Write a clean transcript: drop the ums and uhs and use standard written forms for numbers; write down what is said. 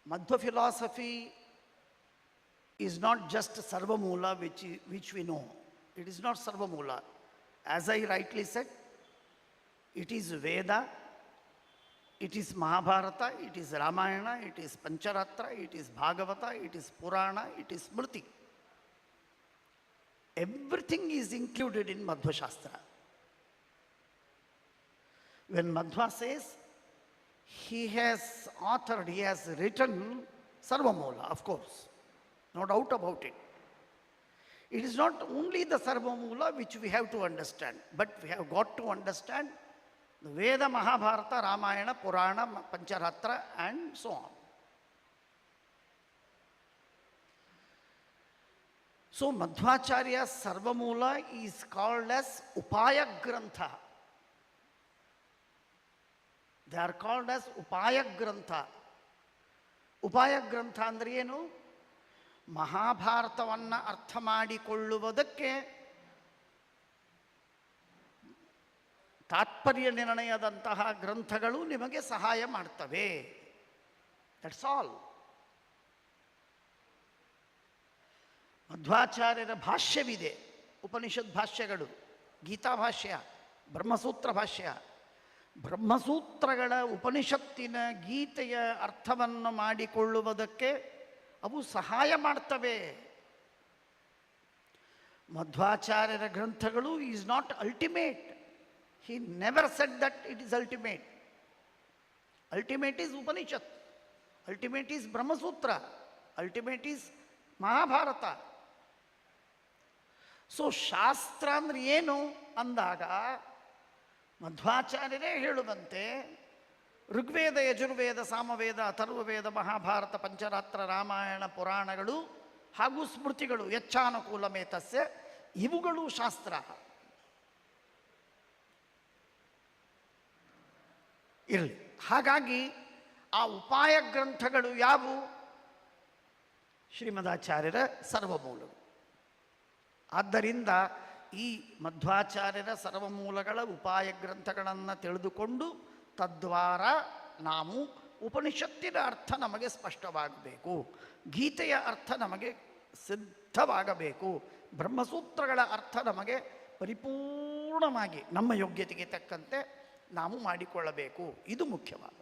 Madhva philosophy is not just Sarvamoola which we know. It is not Sarvamoola. As I rightly said, it is Veda, it is Mahabharata, it is Ramayana, it is Pancharatra, it is Bhagavata, it is Purana, it is Smriti. Everything is included in Madhva Shastra. When Madhva says he has authored, he has written Sarvamoola, of course, no doubt about it. It is not only the Sarvamoola which we have to understand, but we have got to understand the Veda, Mahabharata, Ramayana, Purana, Pancharatra, and so on. So Madhvacharya's Sarvamoola is called as Upaya Grantha. They are called as Upaya Grantha. Upaya Grantha ಅಂದರೆ ಏನು? ಮಹಾಭಾರತವನ್ನು ಅರ್ಥ ಮಾಡಿಕೊಳ್ಳುವುದಕ್ಕೆ ತಾತ್ಪರ್ಯ ನಿರ್ಣಯದಂತಹ ಗ್ರಂಥಗಳು ನಿಮಗೆ ಸಹಾಯ ಮಾಡ್ತವೆ. That's all. ಮಧ್ವಾಚಾರ್ಯರ ಭಾಷ್ಯವಿದೆ, ಉಪನಿಷತ್ ಭಾಷ್ಯಗಳು, ಗೀತಾ ಭಾಷ್ಯ, ಬ್ರಹ್ಮಸೂತ್ರ ಭಾಷ್ಯ. ಬ್ರಹ್ಮಸೂತ್ರಗಳ ಉಪನಿಷತ್ತಿನ ಗೀತೆಯ ಅರ್ಥವನ್ನು ಮಾಡಿಕೊಳ್ಳುವುದಕ್ಕೆ ಅವು ಸಹಾಯ ಮಾಡ್ತವೆ. ಮಧ್ವಾಚಾರ್ಯರ ಗ್ರಂಥಗಳು is not ultimate. He never said that it is ultimate. Ultimate is Upanishad. Ultimate is Brahma Sutra. Ultimate is Mahabharata. So ಶಾಸ್ತ್ರ ಅಂದರೆ ಏನು ಅಂದಾಗ ಮಧ್ವಾಚಾರ್ಯರೇ ಹೇಳುವಂತೆ ಋಗ್ವೇದ, ಯಜುರ್ವೇದ, ಸಾಮವೇದ, ಅಥರ್ವವೇದ, ಮಹಾಭಾರತ, ಪಂಚರಾತ್ರ, ರಾಮಾಯಣ, ಪುರಾಣಗಳು ಹಾಗೂ ಸ್ಮೃತಿಗಳು ಯಚ್ಛಾನುಕೂಲಮೇತಸ್ಯ, ಇವುಗಳು ಶಾಸ್ತ್ರ. ಇರಲಿ. ಹಾಗಾಗಿ ಆ ಉಪಾಯ ಗ್ರಂಥಗಳು ಯಾವುವು? ಶ್ರೀಮದಾಚಾರ್ಯರ ಸರ್ವಮೂಲಗಳು. ಆದ್ದರಿಂದ ಈ ಮಧ್ವಾಚಾರ್ಯರ ಸರ್ವಮೂಲಗಳ ಉಪಾಯ ಗ್ರಂಥಗಳನ್ನು ತಿಳಿದುಕೊಂಡು ತದ್ವಾರ ನಾವು ಉಪನಿಷತ್ತಿನ ಅರ್ಥ ನಮಗೆ ಸ್ಪಷ್ಟವಾಗಬೇಕು, ಗೀತೆಯ ಅರ್ಥ ನಮಗೆ ಸಿದ್ಧವಾಗಬೇಕು, ಬ್ರಹ್ಮಸೂತ್ರಗಳ ಅರ್ಥ ನಮಗೆ ಪರಿಪೂರ್ಣವಾಗಿ ನಮ್ಮ ಯೋಗ್ಯತೆಗೆ ತಕ್ಕಂತೆ ನಾವು ಮಾಡಿಕೊಳ್ಳಬೇಕು. ಇದು ಮುಖ್ಯವಾದ.